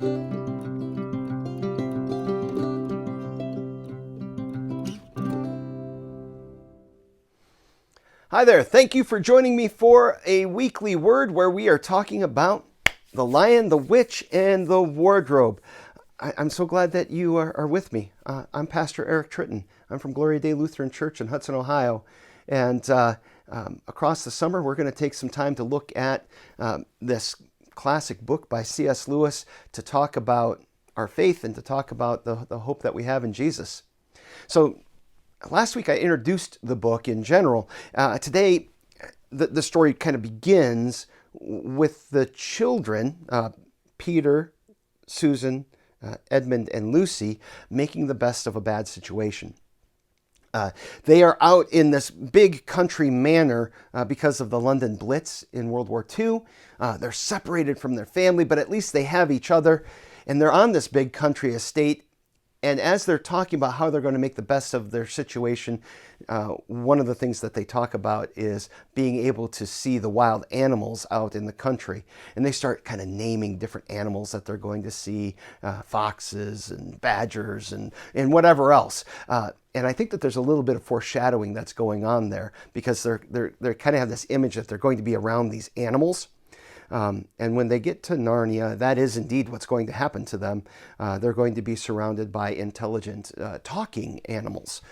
Hi there. Thank you for joining me for a weekly word where we are talking about the lion, the witch, and the wardrobe. I'm so glad that you are with me. I'm Pastor Eric Tritten. I'm from Gloria Dei Lutheran Church in Hudson, Ohio. And across the summer, we're going to take some time to look at this classic book by C.S. Lewis to talk about our faith and to talk about the hope that we have in Jesus. So last week I introduced the book in general. Today the story kind of begins with the children, Peter, Susan, Edmund, and Lucy, making the best of a bad situation. They are out in this big country manor because of the London Blitz in World War II. They're separated from their family, but at least they have each other. And they're on this big country estate. And as they're talking about how they're going to make the best of their situation, one of the things that they talk about is being able to see the wild animals out in the country. And they start kind of naming different animals that they're going to see, foxes and badgers and whatever else. And I think that there's a little bit of foreshadowing that's going on there because they kind of have this image that they're going to be around these animals. And when they get to Narnia, that is indeed what's going to happen to them. They're going to be surrounded by intelligent, talking animals.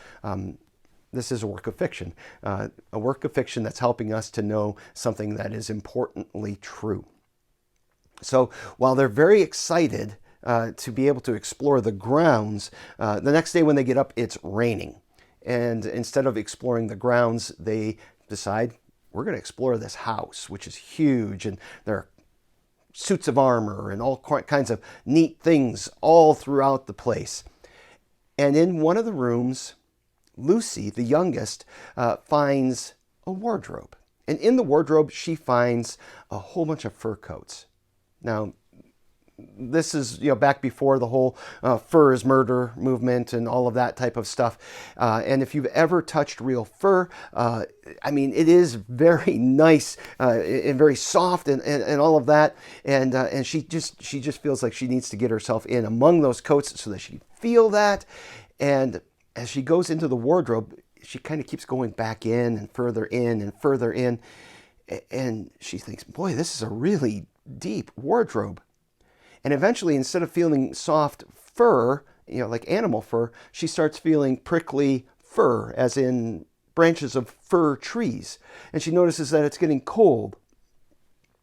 This is a work of fiction that's helping us to know something that is importantly true. So while they're very excited to be able to explore the grounds, the next day when they get up, it's raining. And instead of exploring the grounds, they decide, we're going to explore this house, which is huge, and there are suits of armor and all kinds of neat things all throughout the place. And in one of the rooms, Lucy, the youngest, finds a wardrobe. And in the wardrobe, she finds a whole bunch of fur coats. Now, this is back before the whole fur is murder movement and all of that type of stuff. And if you've ever touched real fur, it is very nice and very soft and all of that. And she just feels like she needs to get herself in among those coats so that she can feel that. And as she goes into the wardrobe, she kind of keeps going back in and further in and further in. And she thinks, boy, this is a really deep wardrobe. And eventually, instead of feeling soft fur, like animal fur, she starts feeling prickly fur, as in branches of fir trees. And she notices that it's getting cold.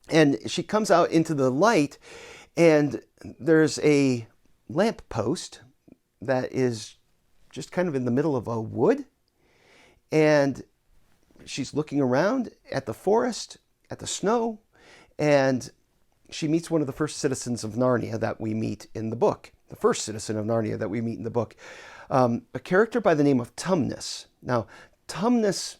And she comes out into the light, and there's a lamppost that is just kind of in the middle of a wood. And she's looking around at the forest, at the snow, and she meets one of the first citizens of Narnia that we meet in the book. The first citizen of Narnia that we meet in the book. A character by the name of Tumnus. Now, Tumnus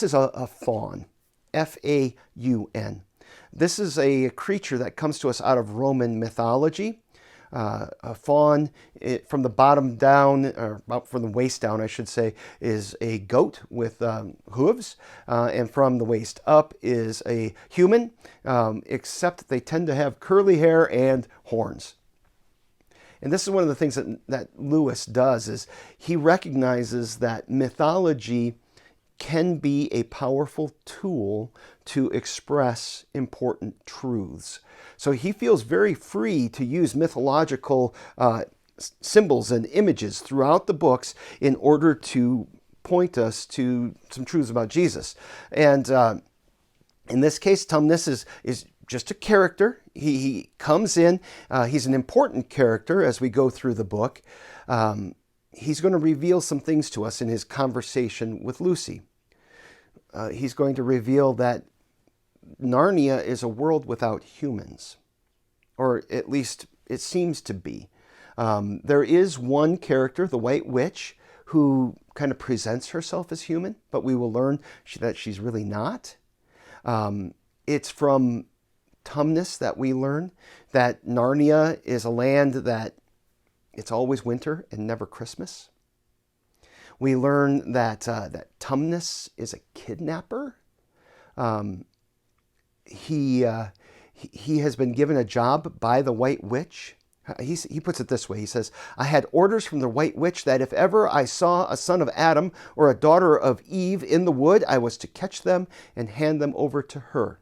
is a faun. F-A-U-N. This is a creature that comes to us out of Roman mythology. A faun, from the bottom down, or from the waist down, I should say, is a goat with hooves, and from the waist up is a human, except they tend to have curly hair and horns. And this is one of the things that Lewis does, is he recognizes that mythology can be a powerful tool to express important truths. So he feels very free to use mythological symbols and images throughout the books in order to point us to some truths about Jesus. And in this case, Tumnus is just a character. He comes in. He's an important character as we go through the book. He's going to reveal some things to us in his conversation with Lucy. He's going to reveal that Narnia is a world without humans, or at least it seems to be. There is one character, the White Witch, who kind of presents herself as human, but we will learn that she's really not. It's from Tumnus that we learn that Narnia is a land that it's always winter and never Christmas. We learn that Tumnus is a kidnapper. He has been given a job by the White Witch He puts it this way. He says, I had orders from the White Witch that if ever I saw a son of Adam or a daughter of Eve in the wood, I was to catch them and hand them over to her.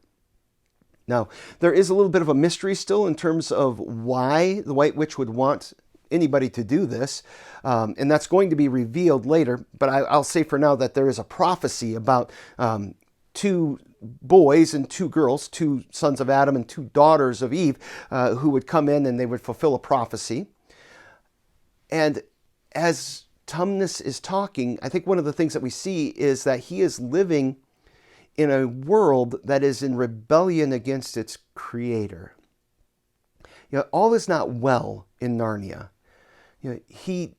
Now, there is a little bit of a mystery still in terms of why the White Witch would want anybody to do this, and that's going to be revealed later. But I'll say for now that there is a prophecy about two boys and two girls, two sons of Adam and two daughters of Eve, who would come in and they would fulfill a prophecy. And as Tumnus is talking, I think one of the things that we see is that he is living in a world that is in rebellion against its creator. All is not well in Narnia. He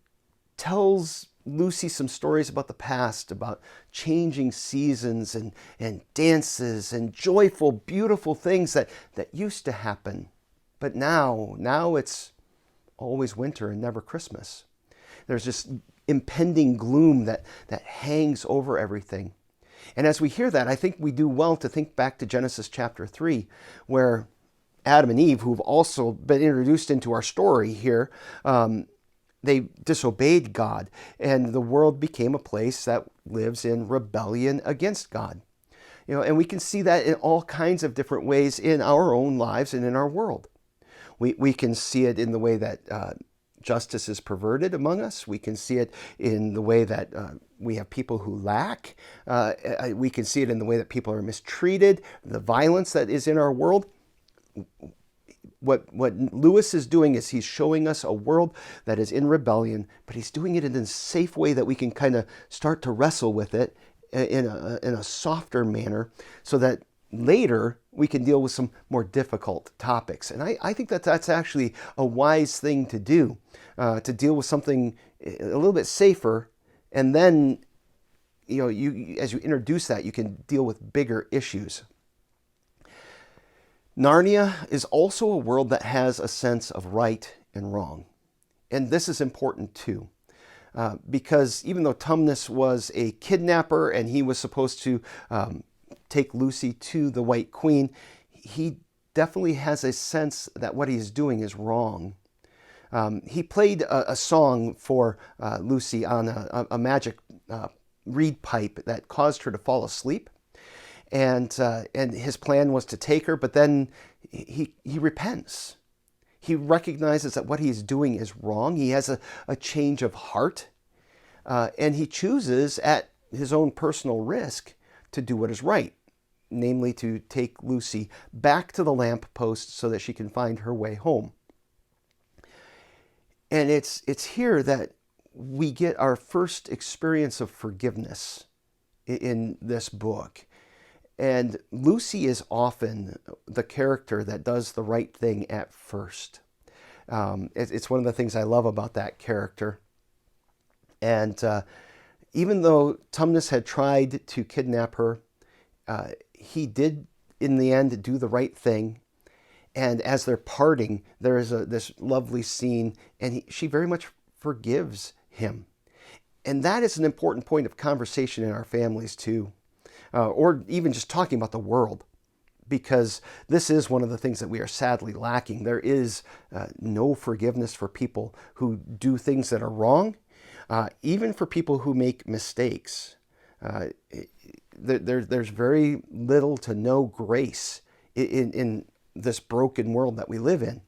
tells Lucy some stories about the past, about changing seasons and dances and joyful, beautiful things that used to happen. But now it's always winter and never Christmas. There's this impending gloom that hangs over everything. And as we hear that, I think we do well to think back to Genesis chapter 3, where Adam and Eve, who've also been introduced into our story here, they disobeyed God, and the world became a place that lives in rebellion against God. And we can see that in all kinds of different ways in our own lives and in our world. We can see it in the way that justice is perverted among us. We can see it in the way that we have people who lack. We can see it in the way that people are mistreated, the violence that is in our world. What Lewis is doing is he's showing us a world that is in rebellion, but he's doing it in a safe way that we can kind of start to wrestle with it in a softer manner, so that later we can deal with some more difficult topics. And I think that's actually a wise thing to do, to deal with something a little bit safer, and then as you introduce that, you can deal with bigger issues. Narnia is also a world that has a sense of right and wrong. And this is important too, because even though Tumnus was a kidnapper and he was supposed to take Lucy to the White Queen, he definitely has a sense that what he's doing is wrong. He played a song for Lucy on a magic reed pipe that caused her to fall asleep. And his plan was to take her, but then he repents. He recognizes that what he's doing is wrong. He has a change of heart, and he chooses at his own personal risk to do what is right, namely to take Lucy back to the lamppost so that she can find her way home. And it's here that we get our first experience of forgiveness in this book. And Lucy is often the character that does the right thing at first. It's one of the things I love about that character. And even though Tumnus had tried to kidnap her, he did, in the end, do the right thing. And as they're parting, there is this lovely scene, and she very much forgives him. And that is an important point of conversation in our families, too. Or even just talking about the world, because this is one of the things that we are sadly lacking. There is no forgiveness for people who do things that are wrong, even for people who make mistakes. There's very little to no grace in this broken world that we live in.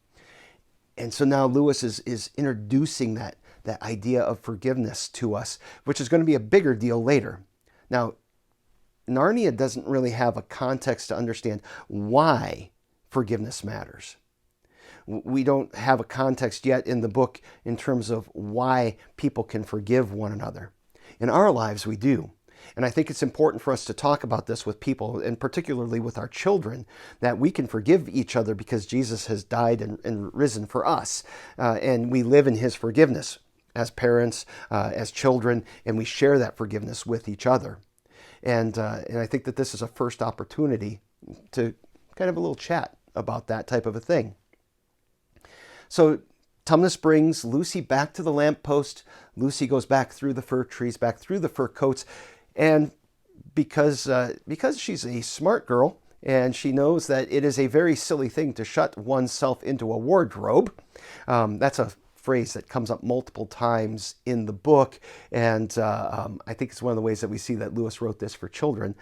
And so now Lewis is introducing that idea of forgiveness to us, which is going to be a bigger deal later. Now, Narnia doesn't really have a context to understand why forgiveness matters. We don't have a context yet in the book in terms of why people can forgive one another. In our lives, we do. And I think it's important for us to talk about this with people, and particularly with our children, that we can forgive each other because Jesus has died and risen for us. And we live in his forgiveness as parents, as children, and we share that forgiveness with each other. And I think that this is a first opportunity to kind of a little chat about that type of a thing. So Tumnus brings Lucy back to the lamppost. Lucy goes back through the fir trees, back through the fur coats. And because she's a smart girl And she knows that it is a very silly thing to shut oneself into a wardrobe. That's a phrase that comes up multiple times in the book, and I think it's one of the ways that we see that Lewis wrote this for children.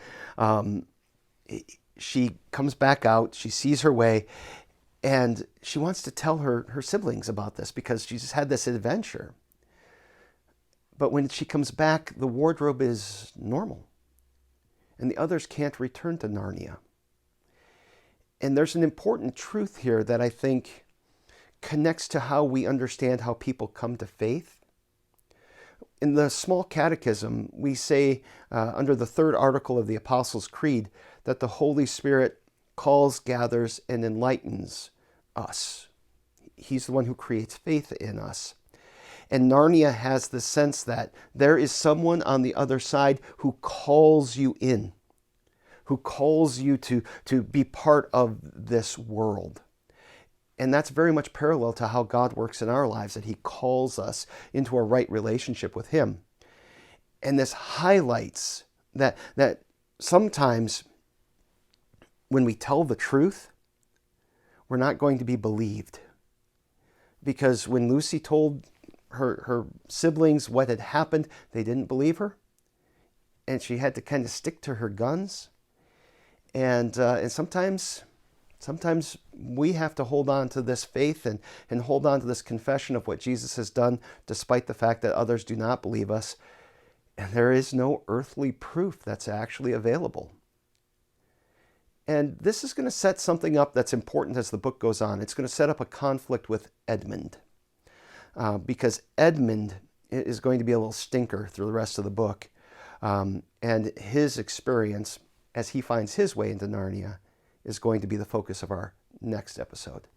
She comes back out, she sees her way, and she wants to tell her siblings about this because she's had this adventure. But when she comes back, the wardrobe is normal, and the others can't return to Narnia. And there's an important truth here that I think connects to how we understand how people come to faith. In the Small Catechism, we say under the third article of the Apostles' Creed that the Holy Spirit calls, gathers, and enlightens us. He's the one who creates faith in us. And Narnia has the sense that there is someone on the other side who calls you in, who calls you to be part of this world. And that's very much parallel to how God works in our lives, that he calls us into a right relationship with him. And this highlights that sometimes when we tell the truth, we're not going to be believed. Because when Lucy told her siblings what had happened, they didn't believe her. And she had to kind of stick to her guns. And sometimes we have to hold on to this faith and hold on to this confession of what Jesus has done, despite the fact that others do not believe us. And there is no earthly proof that's actually available. And this is going to set something up that's important as the book goes on. It's going to set up a conflict with Edmund. Because Edmund is going to be a little stinker through the rest of the book. And his experience, as he finds his way into Narnia, is going to be the focus of our next episode.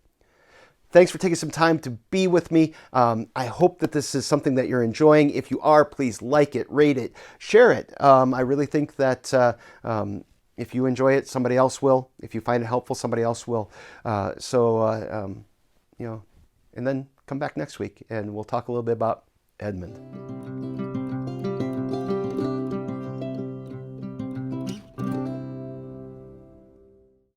Thanks for taking some time to be with me. I hope that this is something that you're enjoying. If you are, please like it, rate it, share it. I really think that if you enjoy it, somebody else will. If you find it helpful, somebody else will. And then come back next week and we'll talk a little bit about Edmund.